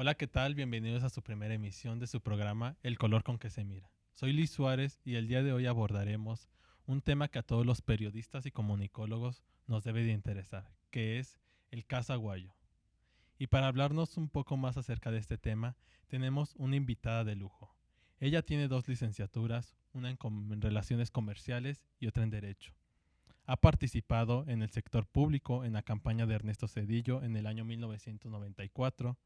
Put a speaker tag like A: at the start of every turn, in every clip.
A: Hola, ¿qué tal? Bienvenidos a su primera emisión de su programa El color con que se mira. Soy Luis Suárez y el día de hoy abordaremos un tema que a todos los periodistas y comunicólogos nos debe de interesar, que es el caso Aguayo. Y para hablarnos un poco más acerca de este tema, tenemos una invitada de lujo. Ella tiene dos licenciaturas, una en relaciones comerciales y otra en derecho. Ha participado en el sector público en la campaña de Ernesto Zedillo en el año 1994.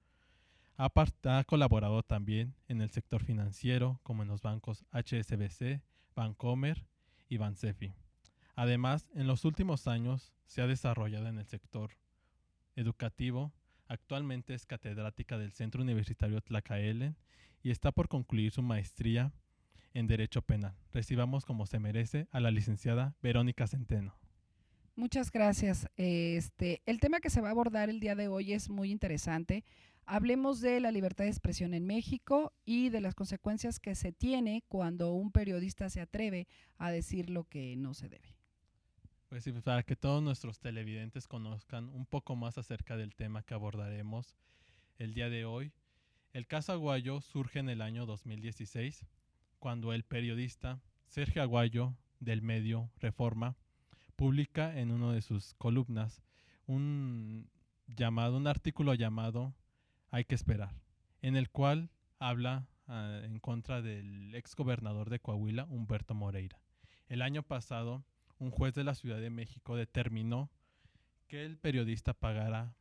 A: Ha colaborado también en el sector financiero, como en los bancos HSBC, Bancomer y Bansefi. Además, en los últimos años se ha desarrollado en el sector educativo. Actualmente es catedrática del Centro Universitario Tlacaelen y está por concluir su maestría en Derecho Penal. Recibamos como se merece a la licenciada Verónica Centeno.
B: Muchas gracias. El tema que se va a abordar el día de hoy es muy interesante. Hablemos de la libertad de expresión en México y de las consecuencias que se tiene cuando un periodista se atreve a decir lo que no se debe.
A: Pues sí, para que todos nuestros televidentes conozcan un poco más acerca del tema que abordaremos el día de hoy. El caso Aguayo surge en el año 2016, cuando el periodista Sergio Aguayo, del medio Reforma, publica en una de sus columnas un artículo llamado Hay que esperar, en el cual habla en contra del ex gobernador de Coahuila, Humberto Moreira. El año pasado, un juez de la Ciudad de México determinó que el periodista pagara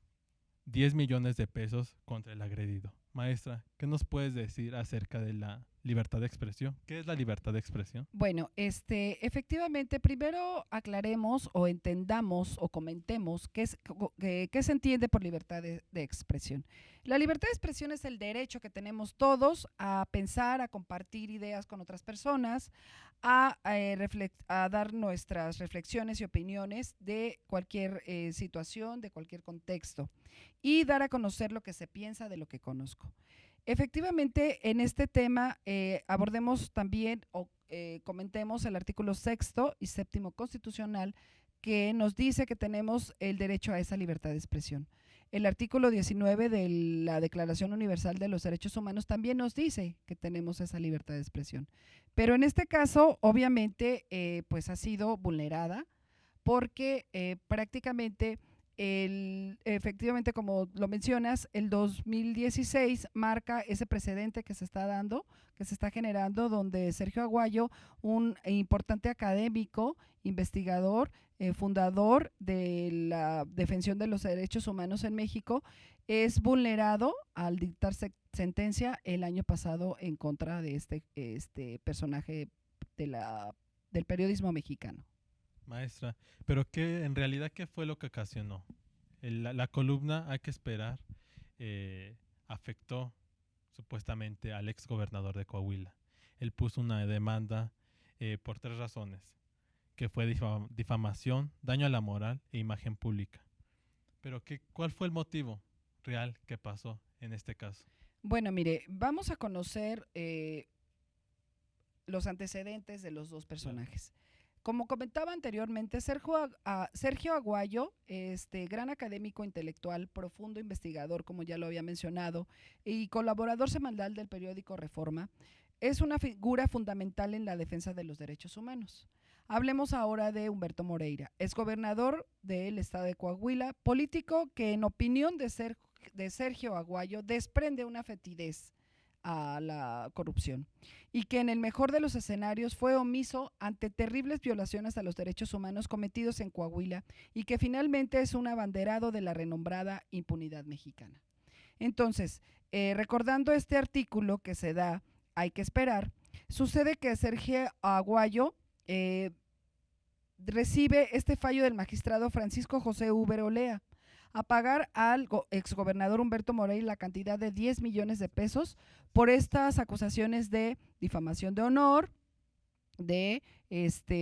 A: 10 millones de pesos contra el agredido. Maestra, ¿qué nos puedes decir acerca de la libertad de expresión? ¿Qué es la libertad de expresión?
B: Bueno, efectivamente, primero aclaremos o entendamos o comentemos qué se entiende por libertad de expresión. La libertad de expresión es el derecho que tenemos todos a pensar, a compartir ideas con otras personas, a dar nuestras reflexiones y opiniones de cualquier situación, de cualquier contexto y dar a conocer lo que se piensa de lo que conozco. Efectivamente, en este tema abordemos también o comentemos el artículo sexto y séptimo constitucional que nos dice que tenemos el derecho a esa libertad de expresión. El artículo 19 de la Declaración Universal de los Derechos Humanos también nos dice que tenemos esa libertad de expresión. Pero en este caso, obviamente, pues ha sido vulnerada porque prácticamente efectivamente, como lo mencionas, el 2016 marca ese precedente que se está dando, que se está generando, donde Sergio Aguayo, un importante académico, investigador, fundador de la defensa de los derechos humanos en México, es vulnerado al dictar sentencia el año pasado en contra de este personaje del periodismo mexicano.
A: Maestra, pero en realidad, ¿qué fue lo que ocasionó? La columna Hay que esperar afectó supuestamente al ex gobernador de Coahuila. Él puso una demanda por tres razones, que fue difamación, daño a la moral e imagen pública. Pero ¿cuál fue el motivo real que pasó en este caso?
B: Bueno, mire, vamos a conocer los antecedentes de los dos
A: Claro.
B: personajes. Como comentaba anteriormente, Sergio Aguayo, este gran académico intelectual, profundo investigador, como ya lo había mencionado, y colaborador semanal del periódico Reforma, es una figura fundamental en la defensa de los derechos humanos. Hablemos ahora de Humberto Moreira, es gobernador del estado de Coahuila, político que en opinión de Sergio Aguayo desprende una fetidez a la corrupción y que en el mejor de los escenarios fue omiso ante terribles violaciones a los derechos humanos cometidos en Coahuila y que finalmente es un abanderado de la renombrada impunidad mexicana. Entonces, recordando este artículo que se da, hay que esperar, sucede que Sergio Aguayo recibe este fallo del magistrado Francisco José Uber Olea a pagar al exgobernador Humberto Moreira la cantidad de 10 millones de pesos por estas acusaciones de difamación de honor, de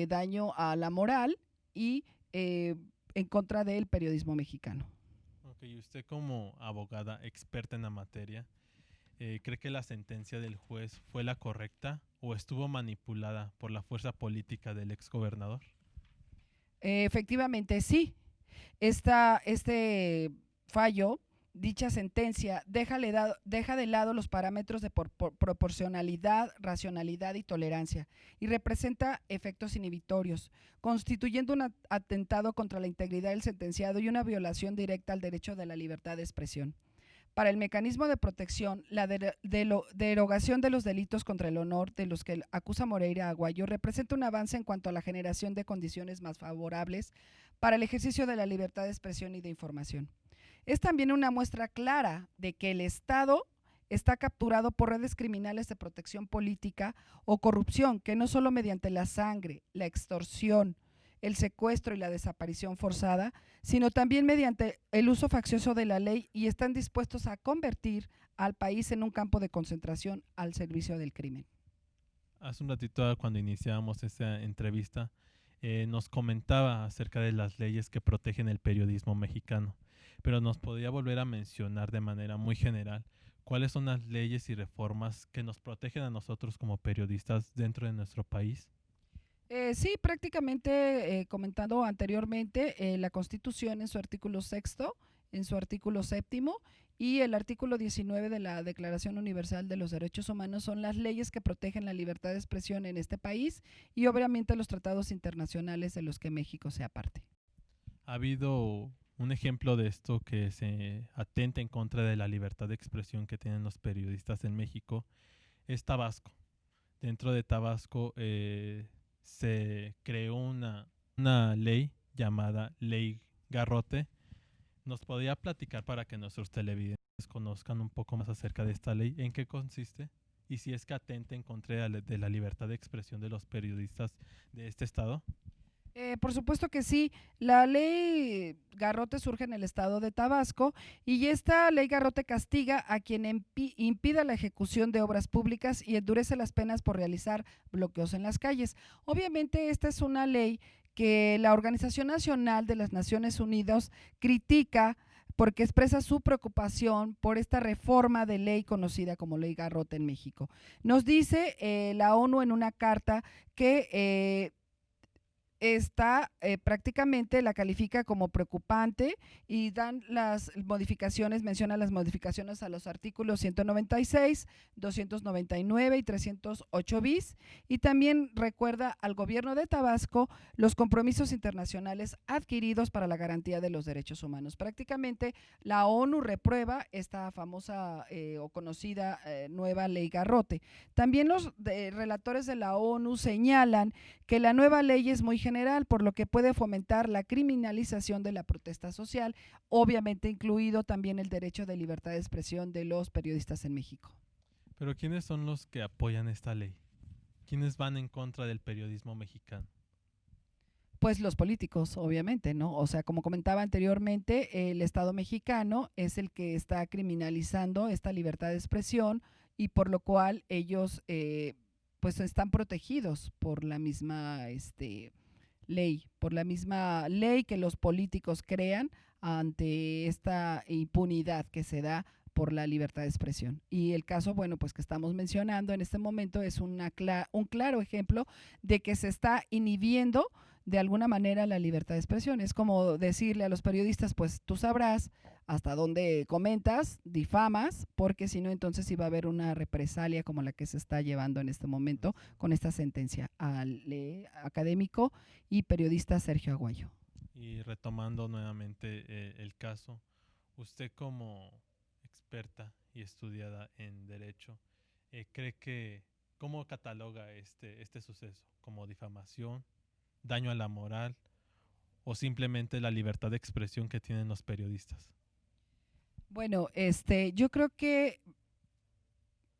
B: daño a la moral y en contra del periodismo mexicano.
A: Ok, usted como abogada experta en la materia, ¿cree que la sentencia del juez fue la correcta o estuvo manipulada por la fuerza política del exgobernador?
B: Efectivamente, sí. Este fallo Dicha sentencia deja de lado los parámetros de proporcionalidad, racionalidad y tolerancia y representa efectos inhibitorios, constituyendo un atentado contra la integridad del sentenciado y una violación directa al derecho de la libertad de expresión. Para el mecanismo de protección, la derogación de los delitos contra el honor de los que acusa Moreira Aguayo representa un avance en cuanto a la generación de condiciones más favorables para el ejercicio de la libertad de expresión y de información. Es también una muestra clara de que el Estado está capturado por redes criminales de protección política o corrupción que no solo mediante la sangre, la extorsión, el secuestro y la desaparición forzada, sino también mediante el uso faccioso de la ley y están dispuestos a convertir al país en un campo de concentración al servicio del crimen.
A: Hace un ratito, cuando iniciábamos esta entrevista, nos comentaba acerca de las leyes que protegen el periodismo mexicano, pero nos podría volver a mencionar de manera muy general cuáles son las leyes y reformas que nos protegen a nosotros como periodistas dentro de nuestro país.
B: Sí, prácticamente comentado anteriormente, la Constitución en su artículo 6º, en su artículo 7º y el artículo 19 de la Declaración Universal de los Derechos Humanos son las leyes que protegen la libertad de expresión en este país y obviamente los tratados internacionales de los que México sea parte.
A: ¿Ha habido un ejemplo de esto que se atenta en contra de la libertad de expresión que tienen los periodistas en México? Es Tabasco. Dentro de Tabasco se creó una ley llamada Ley Garrote. ¿Nos podría platicar para que nuestros televidentes conozcan un poco más acerca de esta ley? ¿En qué consiste? Y si es que atenta en contra de la libertad de expresión de los periodistas de este estado.
B: Por supuesto que sí. La ley Garrote surge en el estado de Tabasco y esta ley Garrote castiga a quien impida la ejecución de obras públicas y endurece las penas por realizar bloqueos en las calles. Obviamente esta es una ley que la Organización Nacional de las Naciones Unidas critica porque expresa su preocupación por esta reforma de ley conocida como Ley Garrote en México. Nos dice la ONU en una carta que prácticamente la califica como preocupante y dan las modificaciones, menciona las modificaciones a los artículos 196, 299 y 308 bis y también recuerda al gobierno de Tabasco los compromisos internacionales adquiridos para la garantía de los derechos humanos. Prácticamente la ONU reprueba esta famosa o conocida nueva ley Garrote. También los relatores de la ONU señalan que la nueva ley es muy general, por lo que puede fomentar la criminalización de la protesta social, obviamente incluido también el derecho de libertad de expresión de los periodistas en México.
A: Pero ¿quiénes son los que apoyan esta ley? ¿Quiénes van en contra del periodismo mexicano?
B: Pues los políticos, obviamente, ¿no? O sea, como comentaba anteriormente, el Estado mexicano es el que está criminalizando esta libertad de expresión y por lo cual ellos pues están protegidos por la misma ley, por la misma ley que los políticos crean ante esta impunidad que se da por la libertad de expresión. Y el caso, bueno, pues que estamos mencionando en este momento es un claro ejemplo de que se está inhibiendo de alguna manera la libertad de expresión. Es como decirle a los periodistas, pues tú sabrás hasta dónde comentas, difamas, porque si no, entonces iba a haber una represalia como la que se está llevando en este momento con esta sentencia al académico y periodista Sergio Aguayo.
A: Y retomando nuevamente el caso, usted como experta y estudiada en Derecho, ¿cree que cómo cataloga este suceso? ¿Como difamación, daño a la moral o simplemente la libertad de expresión que tienen los periodistas?
B: Bueno, yo creo que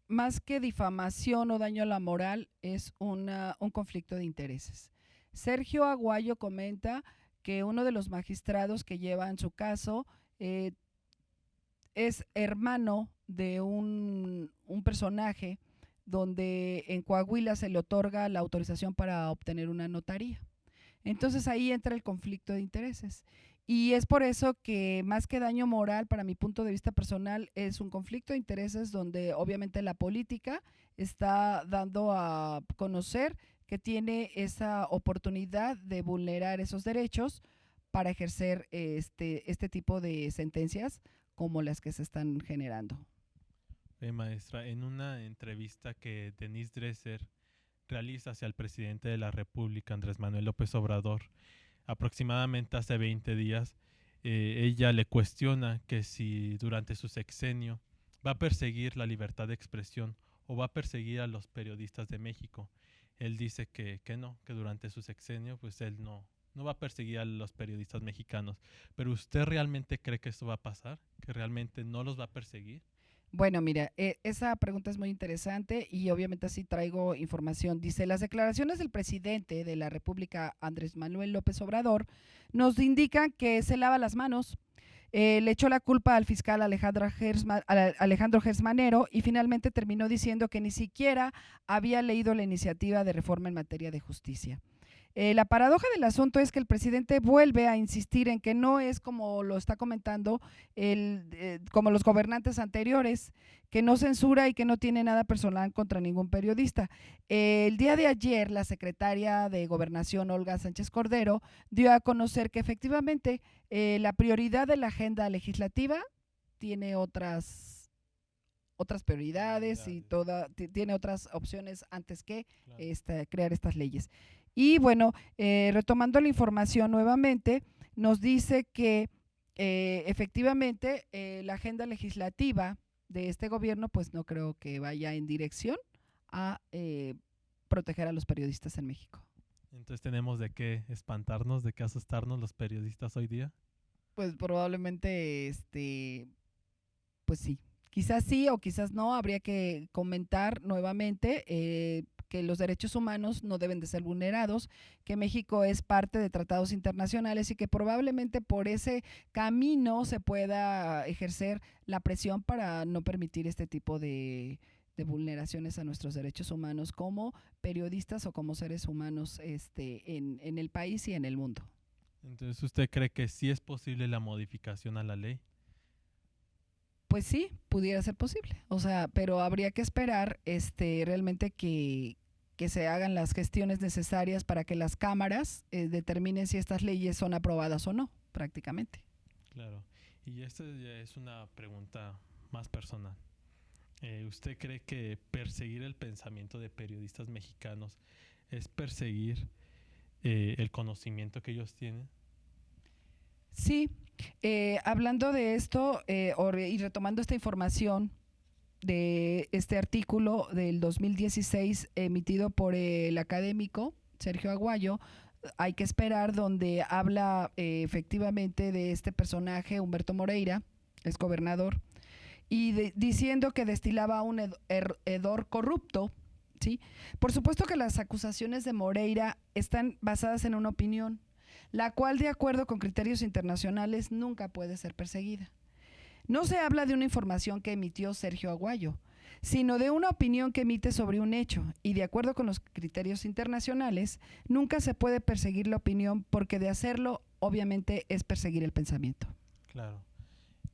B: más que difamación o daño a la moral es un conflicto de intereses. Sergio Aguayo comenta que uno de los magistrados que lleva en su caso es hermano de un personaje donde en Coahuila se le otorga la autorización para obtener una notaría. Entonces ahí entra el conflicto de intereses. Y es por eso que más que daño moral, para mi punto de vista personal, es un conflicto de intereses donde obviamente la política está dando a conocer que tiene esa oportunidad de vulnerar esos derechos para ejercer este tipo de sentencias como las que se están generando.
A: Maestra, en una entrevista que Denise Dresser realiza hacia el presidente de la República, Andrés Manuel López Obrador, aproximadamente hace 20 días, ella le cuestiona que si durante su sexenio va a perseguir la libertad de expresión o va a perseguir a los periodistas de México. Él dice que no, que durante su sexenio pues él no va a perseguir a los periodistas mexicanos. ¿Pero usted realmente cree que esto va a pasar? ¿Que realmente no los va a perseguir?
B: Bueno, mira, esa pregunta es muy interesante y obviamente así traigo información. Dice, las declaraciones del presidente de la República, Andrés Manuel López Obrador, nos indican que se lava las manos. Le echó la culpa al fiscal Alejandro Gersmanero y finalmente terminó diciendo que ni siquiera había leído la iniciativa de reforma en materia de justicia. La paradoja del asunto es que el presidente vuelve a insistir en que no es como lo está comentando como los gobernantes anteriores, que no censura y que no tiene nada personal contra ningún periodista. El día de ayer, la secretaria de Gobernación, Olga Sánchez Cordero, dio a conocer que efectivamente la prioridad de la agenda legislativa tiene otras prioridades y tiene otras opciones antes que crear estas leyes. Y bueno, retomando la información nuevamente, nos dice que efectivamente la agenda legislativa de este gobierno pues no creo que vaya en dirección a proteger a los periodistas en México.
A: Entonces tenemos de qué espantarnos, de qué asustarnos los periodistas hoy día.
B: Pues probablemente, pues sí, quizás o quizás no, habría que comentar nuevamente que los derechos humanos no deben de ser vulnerados, que México es parte de tratados internacionales y que probablemente por ese camino se pueda ejercer la presión para no permitir este tipo de vulneraciones a nuestros derechos humanos como periodistas o como seres humanos en el país y en el mundo.
A: Entonces, ¿usted cree que sí es posible la modificación a la ley?
B: Pues sí, pudiera ser posible, o sea, pero habría que esperar realmente que se hagan las gestiones necesarias para que las cámaras determinen si estas leyes son aprobadas o no, prácticamente.
A: Claro, y esta ya es una pregunta más personal. ¿Usted cree que perseguir el pensamiento de periodistas mexicanos es perseguir el conocimiento que ellos tienen?
B: Sí, hablando de esto y retomando esta información de este artículo del 2016 emitido por el académico Sergio Aguayo, hay que esperar, donde habla efectivamente de este personaje, Humberto Moreira, es gobernador, y diciendo que destilaba un hedor corrupto, ¿sí? Por supuesto que las acusaciones de Moreira están basadas en una opinión, la cual, de acuerdo con criterios internacionales, nunca puede ser perseguida. No se habla de una información que emitió Sergio Aguayo, sino de una opinión que emite sobre un hecho, y de acuerdo con los criterios internacionales, nunca se puede perseguir la opinión, porque de hacerlo, obviamente, es perseguir el pensamiento.
A: Claro.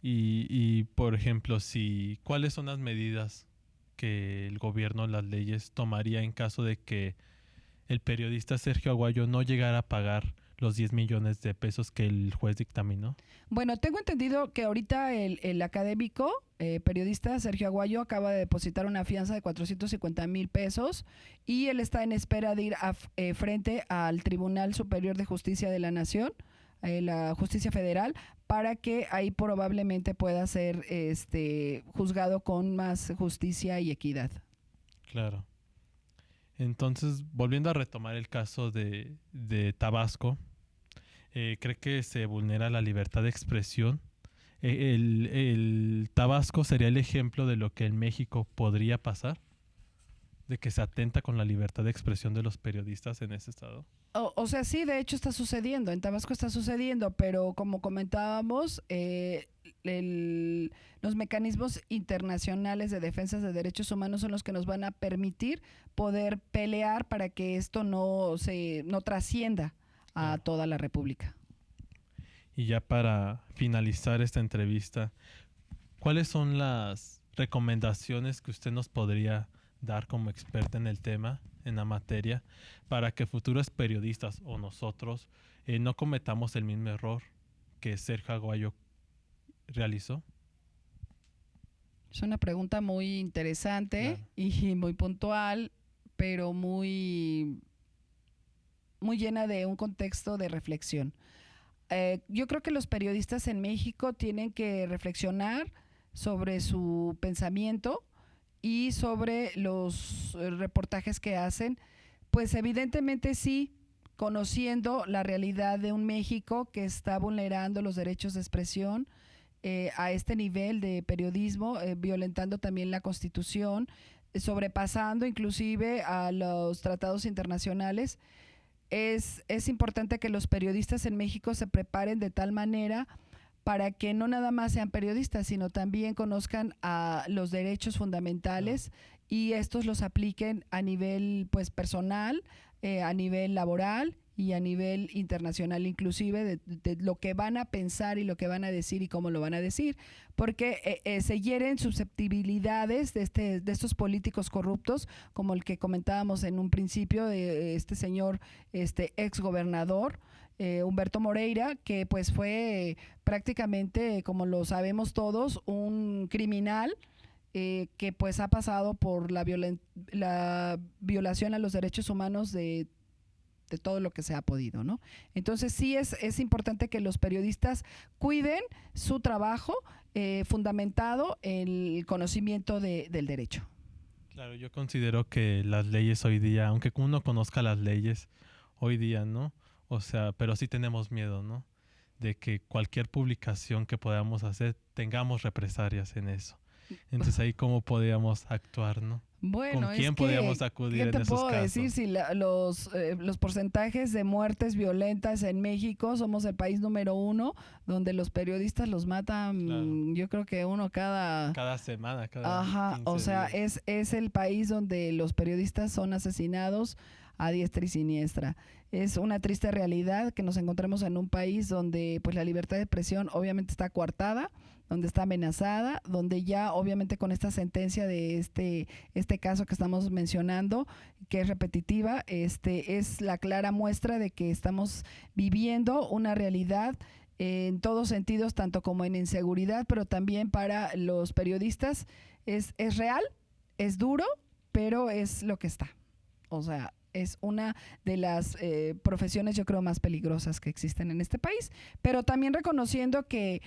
A: Y por ejemplo, ¿cuáles son las medidas que el gobierno, las leyes, tomaría en caso de que el periodista Sergio Aguayo no llegara a pagar los 10 millones de pesos que el juez dictaminó?
B: Bueno, tengo entendido que ahorita el académico periodista Sergio Aguayo acaba de depositar una fianza de 450,000 pesos y él está en espera de ir frente al Tribunal Superior de Justicia de la Nación, la Justicia Federal, para que ahí probablemente pueda ser juzgado con más justicia y equidad.
A: Claro. Entonces, volviendo a retomar el caso de Tabasco, ¿cree que se vulnera la libertad de expresión? ¿El Tabasco sería el ejemplo de lo que en México podría pasar? ¿De que se atenta con la libertad de expresión de los periodistas en ese estado?
B: O sea, sí, de hecho está sucediendo, en Tabasco está sucediendo, pero como comentábamos, los mecanismos internacionales de defensa de derechos humanos son los que nos van a permitir poder pelear para que esto no trascienda a toda la República.
A: Y ya para finalizar esta entrevista, ¿cuáles son las recomendaciones que usted nos podría dar como experta en el tema, en la materia, para que futuros periodistas o nosotros no cometamos el mismo error que Sergio Aguayo realizó?
B: Es una pregunta muy interesante
A: Claro.
B: y muy puntual, pero muy llena de un contexto de reflexión. Yo creo que los periodistas en México tienen que reflexionar sobre su pensamiento y sobre los reportajes que hacen, pues evidentemente sí, conociendo la realidad de un México que está vulnerando los derechos de expresión a este nivel de periodismo, violentando también la Constitución, sobrepasando inclusive a los tratados internacionales. Es importante que los periodistas en México se preparen de tal manera para que no nada más sean periodistas, sino también conozcan a los derechos fundamentales y estos los apliquen a nivel pues personal, a nivel laboral y a nivel internacional inclusive de lo que van a pensar y lo que van a decir y cómo lo van a decir, porque se hieren susceptibilidades de estos políticos corruptos, como el que comentábamos en un principio de este señor, este ex gobernador, Humberto Moreira, que pues fue prácticamente, como lo sabemos todos, un criminal que pues ha pasado por la violación a los derechos humanos de todo lo que se ha podido, ¿no? Entonces sí es importante que los periodistas cuiden su trabajo fundamentado en el conocimiento del derecho.
A: Claro, yo considero que las leyes hoy día, aunque uno conozca las leyes hoy día, ¿no? O sea, pero sí tenemos miedo, ¿no? De que cualquier publicación que podamos hacer tengamos represalias en eso. Entonces ahí cómo podríamos actuar, ¿no? ¿Con
B: Bueno, es
A: quién
B: que,
A: podríamos acudir
B: ¿qué
A: en
B: te
A: esos
B: puedo decir?
A: casos?
B: Si los porcentajes de muertes violentas en México, somos el país número 1, donde los periodistas los
A: Claro,
B: matan, yo creo que uno cada...
A: cada semana, cada
B: Ajá, o
A: 15
B: sea,
A: días.
B: es el país donde los periodistas son asesinados a diestra y siniestra. Es una triste realidad que nos encontremos en un país donde pues la libertad de expresión obviamente está coartada, donde está amenazada, donde ya obviamente con esta sentencia de este caso que estamos mencionando, que es repetitiva, es la clara muestra de que estamos viviendo una realidad en todos sentidos, tanto como en inseguridad, pero también para los periodistas es real, es duro, pero es lo que está. O sea, es una de las profesiones, yo creo, más peligrosas que existen en este país, pero también reconociendo que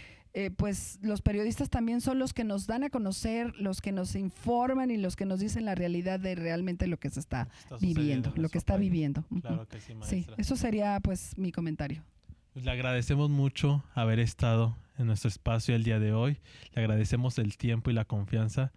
B: pues los periodistas también son los que nos dan a conocer, los que nos informan y los que nos dicen la realidad de realmente lo que se está
A: Está sucediendo
B: viviendo,
A: en
B: lo que
A: nuestro
B: está
A: país.
B: viviendo.
A: Claro que sí,
B: Sí,
A: maestra.
B: eso sería pues mi comentario.
A: Pues le agradecemos mucho haber estado en nuestro espacio el día de hoy. Le agradecemos el tiempo y la confianza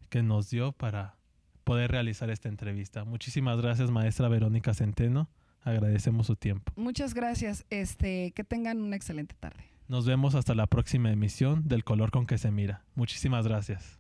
A: que nos dio para poder realizar esta entrevista. Muchísimas gracias, maestra Verónica Centeno. Agradecemos su tiempo.
B: Muchas gracias. Que tengan una excelente tarde.
A: Nos vemos hasta la próxima emisión del Color con que se mira. Muchísimas gracias.